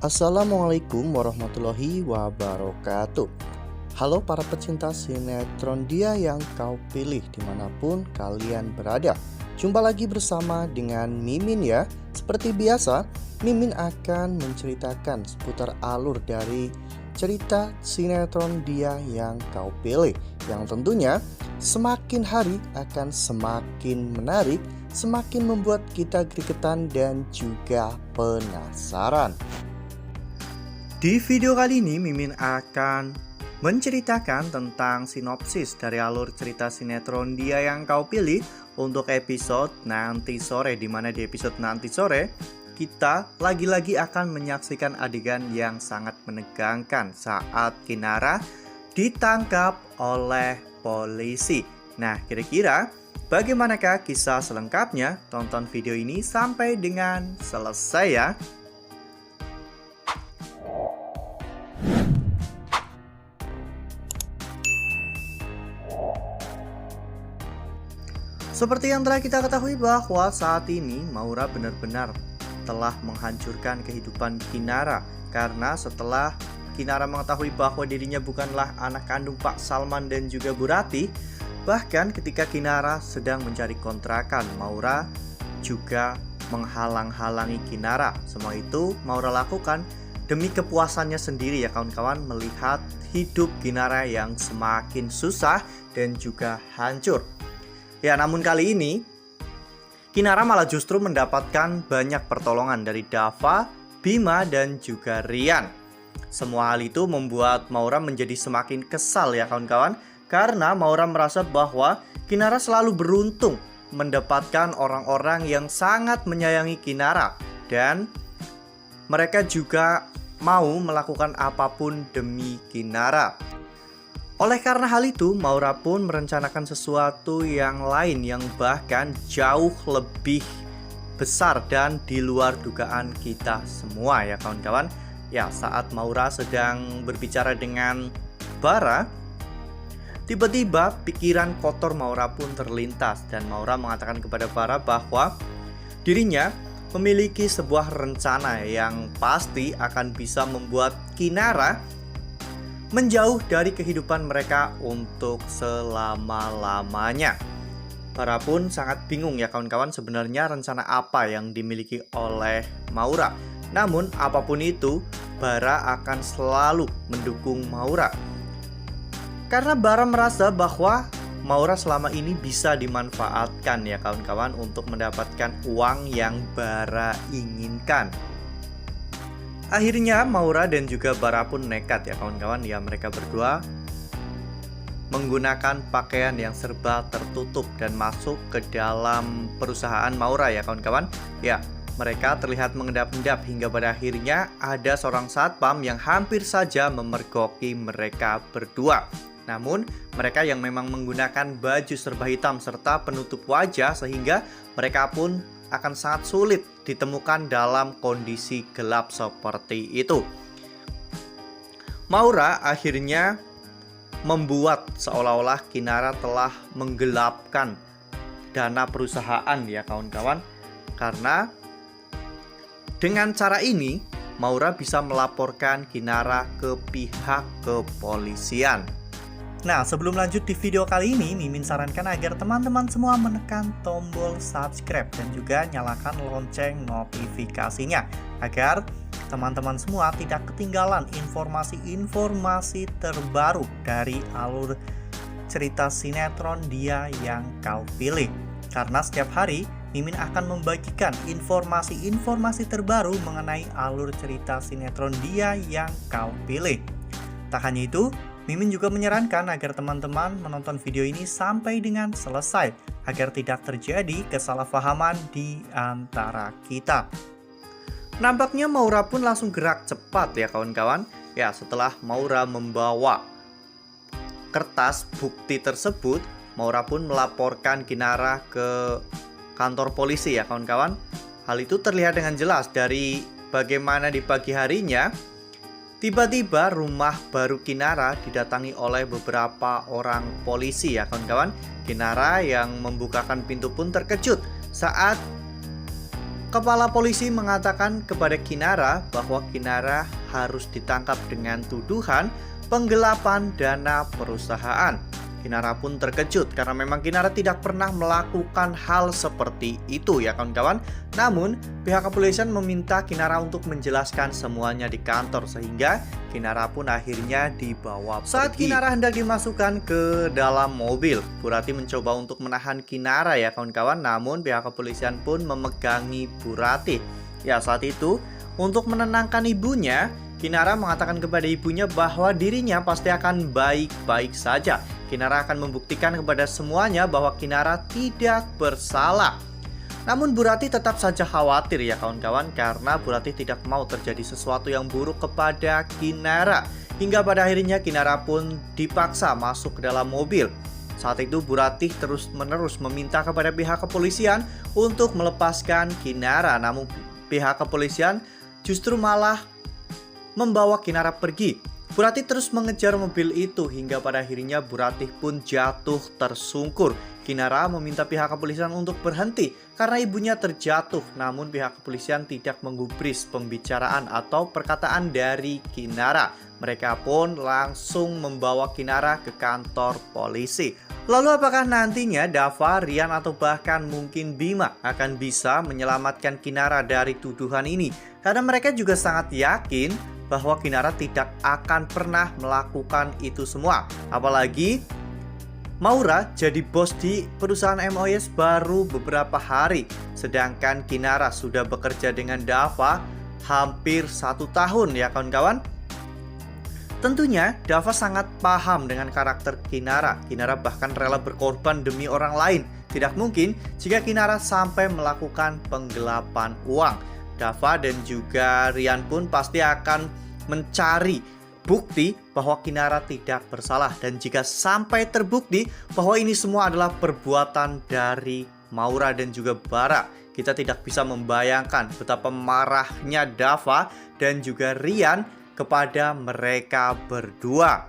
Assalamualaikum warahmatullahi wabarakatuh. Halo para pecinta sinetron Dia Yang Kau Pilih dimanapun kalian berada. Jumpa lagi bersama dengan Mimin ya. Seperti biasa, Mimin akan menceritakan seputar alur dari cerita sinetron Dia Yang Kau Pilih, yang tentunya semakin hari akan semakin menarik, semakin membuat kita gregetan dan juga penasaran. Di video kali ini Mimin akan menceritakan tentang sinopsis dari alur cerita sinetron Dia Yang Kau Pilih untuk episode nanti sore, di mana di episode nanti sore kita lagi-lagi akan menyaksikan adegan yang sangat menegangkan saat Kinara ditangkap oleh polisi. Nah, kira-kira bagaimanakah kisah selengkapnya? Tonton video ini sampai dengan selesai ya. Seperti yang telah kita ketahui bahwa saat ini Maura benar-benar telah menghancurkan kehidupan Kinara. Karena setelah Kinara mengetahui bahwa dirinya bukanlah anak kandung Pak Salman dan juga Bu Ratih, bahkan ketika Kinara sedang mencari kontrakan, Maura juga menghalang-halangi Kinara. Semua itu Maura lakukan demi kepuasannya sendiri ya kawan-kawan, melihat hidup Kinara yang semakin susah dan juga hancur. Ya, namun kali ini Kinara malah justru mendapatkan banyak pertolongan dari Dava, Bima, dan juga Rian. Semua hal itu membuat Maura menjadi semakin kesal ya kawan-kawan, karena Maura merasa bahwa Kinara selalu beruntung mendapatkan orang-orang yang sangat menyayangi Kinara, dan mereka juga mau melakukan apapun demi Kinara. Oleh karena hal itu, Maura pun merencanakan sesuatu yang lain yang bahkan jauh lebih besar dan di luar dugaan kita semua ya kawan-kawan. Ya, saat Maura sedang berbicara dengan Bara, tiba-tiba pikiran kotor Maura pun terlintas dan Maura mengatakan kepada Bara bahwa dirinya memiliki sebuah rencana yang pasti akan bisa membuat Kinara menjauh dari kehidupan mereka untuk selama-lamanya. Bara pun sangat bingung ya kawan-kawan, sebenarnya rencana apa yang dimiliki oleh Maura. Namun apapun itu, Bara akan selalu mendukung Maura. Karena Bara merasa bahwa Maura selama ini bisa dimanfaatkan ya kawan-kawan untuk mendapatkan uang yang Bara inginkan. Akhirnya Maura dan juga Bara pun nekat ya kawan-kawan. Ya, mereka berdua menggunakan pakaian yang serba tertutup dan masuk ke dalam perusahaan Maura ya kawan-kawan. Ya, mereka terlihat mengendap-endap hingga pada akhirnya ada seorang satpam yang hampir saja memergoki mereka berdua. Namun mereka yang memang menggunakan baju serba hitam serta penutup wajah, sehingga mereka pun akan sangat sulit ditemukan dalam kondisi gelap seperti itu. Maura akhirnya membuat seolah-olah Kinara telah menggelapkan dana perusahaan ya kawan-kawan. Karena dengan cara ini Maura bisa melaporkan Kinara ke pihak kepolisian. Nah, sebelum lanjut di video kali ini, Mimin sarankan agar teman-teman semua menekan tombol subscribe dan juga nyalakan lonceng notifikasinya, agar teman-teman semua tidak ketinggalan informasi-informasi terbaru dari alur cerita sinetron Dia Yang Kau Pilih. Karena setiap hari Mimin akan membagikan informasi-informasi terbaru mengenai alur cerita sinetron Dia Yang Kau Pilih. Tak hanya itu, Mimin juga menyarankan agar teman-teman menonton video ini sampai dengan selesai, agar tidak terjadi kesalahpahaman di antara kita. Nampaknya Maura pun langsung gerak cepat ya kawan-kawan. Ya, setelah Maura membawa kertas bukti tersebut, Maura pun melaporkan Kinara ke kantor polisi ya kawan-kawan. Hal itu terlihat dengan jelas dari bagaimana di pagi harinya tiba-tiba rumah baru Kinara didatangi oleh beberapa orang polisi ya kawan-kawan. Kinara yang membukakan pintu pun terkejut saat Kepala polisi mengatakan kepada Kinara bahwa Kinara harus ditangkap dengan tuduhan penggelapan dana perusahaan. Kinara pun terkejut karena memang Kinara tidak pernah melakukan hal seperti itu ya kawan-kawan. Namun pihak kepolisian meminta Kinara untuk menjelaskan semuanya di kantor sehingga Kinara pun akhirnya dibawa pergi. Saat Kinara hendak dimasukkan ke dalam mobil, Bu Ratih mencoba untuk menahan Kinara ya kawan-kawan. Namun pihak kepolisian pun memegangi Bu Ratih. Ya saat itu untuk menenangkan ibunya, Kinara mengatakan kepada ibunya bahwa dirinya pasti akan baik-baik saja. Kinara akan membuktikan kepada semuanya bahwa Kinara tidak bersalah. Namun Bu Ratih tetap saja khawatir ya kawan-kawan, karena Bu Ratih tidak mau terjadi sesuatu yang buruk kepada Kinara. Hingga pada akhirnya Kinara pun dipaksa masuk ke dalam mobil. Saat itu Bu Ratih terus-menerus meminta kepada pihak kepolisian untuk melepaskan Kinara. Namun pihak kepolisian justru malah membawa Kinara pergi. Bu Ratih terus mengejar mobil itu hingga pada akhirnya Bu Ratih pun jatuh tersungkur. Kinara meminta pihak kepolisian untuk berhenti karena ibunya terjatuh. Namun pihak kepolisian tidak menggubris pembicaraan atau perkataan dari Kinara. Mereka pun langsung membawa Kinara ke kantor polisi. Lalu apakah nantinya Dava, Rian, atau bahkan mungkin Bima akan bisa menyelamatkan Kinara dari tuduhan ini? Karena mereka juga sangat yakin bahwa Kinara tidak akan pernah melakukan itu semua. Apalagi Maura jadi bos di perusahaan MOS baru beberapa hari, sedangkan Kinara sudah bekerja dengan Dava hampir 1 tahun ya kawan-kawan. Tentunya Dava sangat paham dengan karakter Kinara. Kinara bahkan rela berkorban demi orang lain. Tidak mungkin jika Kinara sampai melakukan penggelapan uang. Dava dan juga Rian pun pasti akan mencari bukti bahwa Kinara tidak bersalah. Dan jika sampai terbukti bahwa ini semua adalah perbuatan dari Maura dan juga Bara, kita tidak bisa membayangkan betapa marahnya Dava dan juga Rian kepada mereka berdua.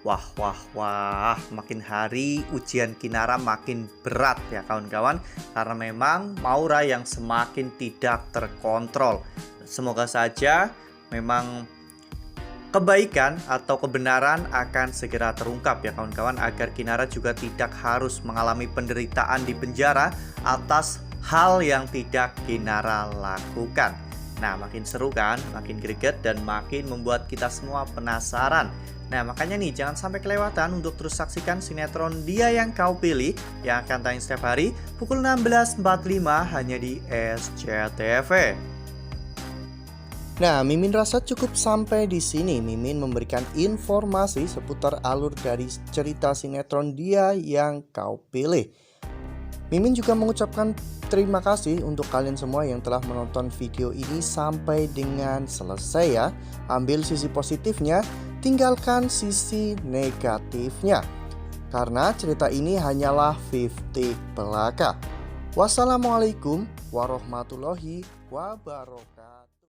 Wah, makin hari ujian Kinara makin berat ya kawan-kawan, karena memang Maura yang semakin tidak terkontrol. Semoga saja memang kebaikan atau kebenaran akan segera terungkap ya kawan-kawan, agar Kinara juga tidak harus mengalami penderitaan di penjara atas hal yang tidak Kinara lakukan. Nah, makin seru kan, makin greget dan makin membuat kita semua penasaran. Nah, makanya nih jangan sampai kelewatan untuk terus saksikan sinetron Dia Yang Kau Pilih yang akan tayang setiap hari pukul 16.45 hanya di SCTV. Nah, Mimin rasa cukup sampai di sini. Mimin memberikan informasi seputar alur dari cerita sinetron Dia Yang Kau Pilih. Mimin juga mengucapkan terima kasih untuk kalian semua yang telah menonton video ini sampai dengan selesai ya. Ambil sisi positifnya, tinggalkan sisi negatifnya. Karena cerita ini hanyalah 50 belaka. Wassalamualaikum warahmatullahi wabarakatuh.